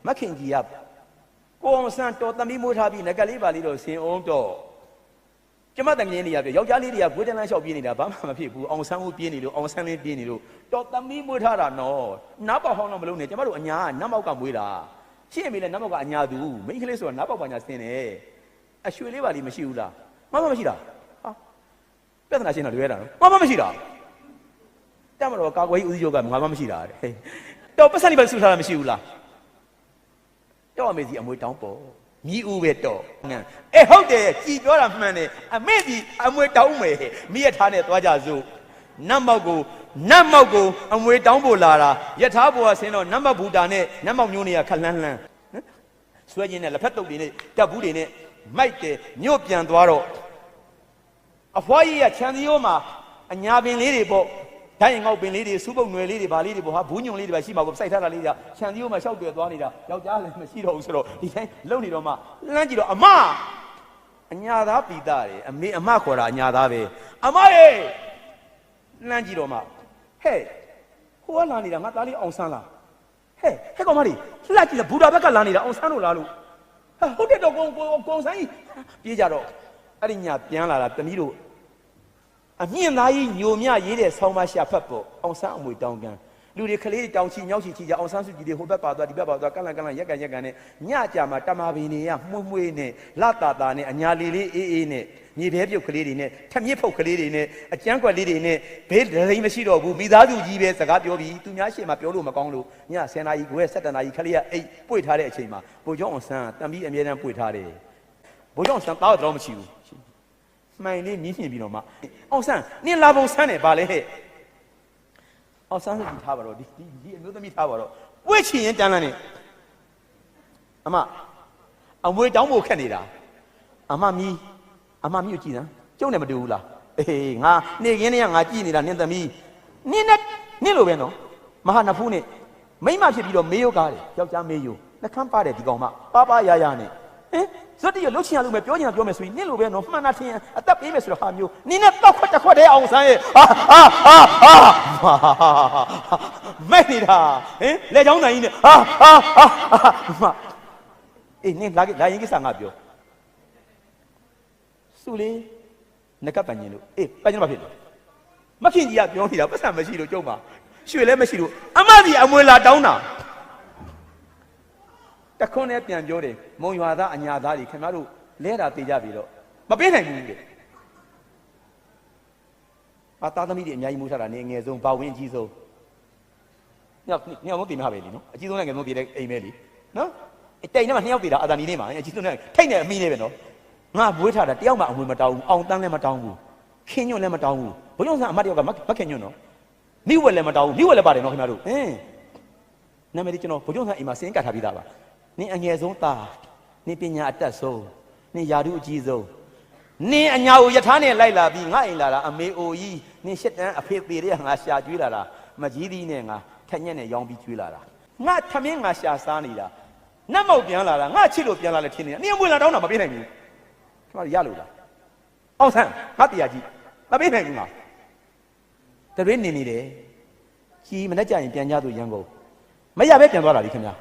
မခင်ကြီးကကိုအောင်ဆန်းတော်သမီးမိုးထားပြီးငကလေးပါလေးတော့ဆင်အောင်တော့ကျမတငယ်နေရပြယောက်ျားလေးတွေကဂွေးတန်းလန်းလျှောက်ပြေးနေတာဘာမှမဖြစ်ဘူးအောင်ဆန်းဦးပြေးနေလို့အောင်ဆန်းလေးပြေးနေလို့တော်သမီးမွေးထားတာနော်နားပေါက်ဟောင်းတော့မလုံးနဲ့ကျမတို့အညာကနတ်မောက်ကမွေးတာရှင်းအမေလည်းနတ်မောက်ကအညာသူမိန်းကလေးဆိုတာနားပေါက်ပါညာဆင်းတယ်အရွှေလေးပါလေးမရှိဘူးလားမမမရှိတာဟာပြဿနာရှင်းတော့လွဲတာနော်မမရှိတာတမတော်ကာကွယ်ရေးဦးစီးချုပ်ကငါမှမရှိတာတဲ့တော်ပတ်စံလေးပဲဆူထားတာမရှိဘူးလားတော့အမေစီအမွေတောင်းပေါ်မြည်ဦးပဲတော့ဟုတ်တယ်ကြည်ပြောတာမှန်တယ်အမေစီအမွေတောင်းမယ်မိရထားနဲ့သွားကြစို့နတ်မောက်ကိုအမွေတောင်းဖို့လာတာယထာဘောကဆင်းတော့နတ်မောက်ဘူတာနဲ့နတ်မောက်မျိုးတွေကခက်လှမ်းဆွဲခြင်းနဲ့လက်ဖက်တုပ်တွေနဲ့တပ်ဘူးတွေနဲ့မိုက်တယ်ညို့ပြန်သွားတော့အဖွားကြီးကခြံစည်းရိုးမှာအညာပင်လေးတွေပေါ့ဒိုင်းငေါက်ပင်လေးတွေစူးပုတ်နွယ်လေးတွေဗာလေးတွေပေါ့ဟာဘူးညွန်လေးတွေပဲရှိမှာပေါ့စိုက်ထားတာလေးကခြံစည်းရိုးမှာရှောက်တွေ့သွားနေတာယောက်ျားလည်းမရှိတော့ဘူးဆိုတော့ဒီတိုင်းလုံနေတော့မှလှမ်းကြည့်တော့အညာသားပီတာတယ်အမေအမခေါ်တာအညာသားပဲအမရေလှမ်းကြည့်တော့မှဟဲ့ဟိုကလာနေတာငါသားလေးအောင်ဆန်းလားဟဲ့ကောင်မလေးလှကြည့်လားဘူတာဘက်ကလာနေတာအောင်ဆန်းလို့လားလို့ဟုတ်တယ်တော့ကိုဆန်းကြီးပြေးကြတော့အဲ့ဒီညာပြန်လာတာတမီးတို့အမြင့်သားကြီးညိုမြရေးတဲ့ဆောင်းမရှာဖတ်ပေါ့အောင်ဆန်းအမွေတောင်းကန်လူတွေကလေးတောင်ချီညောက်ချီကြအောင်ဆန်းစုကြည်တွေဟိုဘက်ပါသွားဒီဘက်ပါသွားကန့်လန့်ရက်ကန်နဲ့ညကြမှာတမာပင်တွေကမှုန့်နဲ့လတာနဲ့အညာလေးအေးနဲ့မြေဘဲပြုတ်ကလေးတွေနဲ့ထမြစ်ဖုတ်ကလေးတွေနဲ့အကျန်းကွက်လေးတွေနဲ့ဘေးဒရိန်မရှိတော့ဘူးမိသားစုကြီးပဲစကားပြောပြီးသူများရှေ့မှာပြောလို့မကောင်းလို့ည10နာရီခွဲ17နာရီခလေးကအိတ်ပွေထားတဲ့အချိန်မှာဘိုလ်ချုပ်အောင်ဆန်းတန်ပြီးအမြဲတမ်းပွေထားတယ်ဘိုလ်ချုပ်အောင်ဆန်းသားတော့မရှိဘူးမှန်လေးမြင်းမြင်ပြီးတော့မှအောင်ဆန်းနင်လာပုံဆန်းတယ်ဗာလေဟဲ့အောင်ဆန်းစုကြည်ထားပါတော့ဒီအမျိုးသမီးထားပါတော့ပွေချင်ရင်တန်းလန်းနေအမွေတောင်းဖို့ခက်နေတာအမမီးကိုကြည့်စမ်းကျုံနဲ့မတူဘူးလားအေးငါနေခင်းနဲ့ငါကြည့်နေတာနင်သမီးနင်လိုပဲနော်မဟာနဖူးနဲ့မိမဖြစ်ပြီးတော့မေးရုပ်ကားတယ်ယောက်ျားမေးရုပ်နှခမ်းပါတယ်ဒီကောင်မပါရရနဲ့ဇတ်တီရလှုပ်ချင်ရလို့ပဲပြောချင်တာပြောမယ်ဆိုရင်နင်လိုပဲနော်မှန်တာထင်အသက်ပေးမယ်ဆိုတော့ဟာမျိုးနင်နဲ့တောက်ခွက်တစ်ခွက်တည်းအောင်ဆန်းရဲ့မဲ့နေတာလေချောင်းနိုင်ကြီးနဲ့အေးနင်လာရင်ကိစ္စငါပြောစုလေးငကပန်ရင်လို့ပန်ရင်မဖြစ်လို့မခင်ကြီးကပြောနေတာပတ်စံမရှိလို့ကြုံပါရွှေလည်းမရှိလို့အမကြီးအမွေလာတောင်းတာတခွန်းနဲ့ပြန်ပြောတယ်မုံရွာသားအညာသားတွေခင်ဗျားတို့လဲတာတေးကြပြီတော့မပေးနိုင်ဘူးတဲ့သားသမီးတွေအများကြီးမိုးထားတာနေငယ်ဆုံးဘာဝင်းအကြီးဆုံးညောင်မတည်မှာပဲလीနော်အကြီးဆုံးနဲ့ငယ်ဆုံးတည်တဲ့အိမ်ပဲလीနော်တိတ်နဲ့မှ2ယောက်တည်တာအာသာနီနေမှာအကြီးဆုံးနဲ့ထိတ်နဲ့အမီးနေပဲနော်ငါဘွေးထားတာတယောက်မှအမွေမတောင်းဘူးအောင်တန်းလည်းမတောင်းဘူးခင်းညွန့်လည်းမတောင်းဘူးဘုံညုံဆန်းအမတ်တယောက်ကမခင်ညွန့်နော်မိဝက်လည်းမတောင်းဘူးမိဝက်လည်းပါတယ်နော်ခင်ဗျားတို့နာမည်ကျွန်တော်ဘုံညုံဆန်းအိမ်မှာစင်းကတ်ထားပြီးသားပါနင်အငယ်ဆုံးသားနင်ပညာအတတ်ဆုံးနင်ယာတုအကြီးဆုံးနင်အညာကိုယထာနဲ့လိုက်လာပြီးငါအိမ်လာတာအမေအိုကြီးနင်ရှစ်တန်းအဖေသေးတဲ့ငါရှာကျွေးလာတာမကြီးသီးနဲ့ငါထက်ညက်နဲ့ရောင်းပြီးကျွေးလာတာငါထမင်းငါရှာစားနေတာနတ်မောက်ပြန်လာတာငါချစ်လို့ပြန်လာလဲထင်နေတာနင်အမွေလာတောင်းတာမပေးနိုင်ဘူးခင်ဗျားရလို့လားအောင်ဆန်းငါတရားကြီးမပေးနိုင်ဘူးငါတရွေးနေတယ်ကြီးမနဲ့ကြရင်ပြန်ကြသူရန်ကုန်မရပဲပြန်သွားတာလေခင်ဗျာ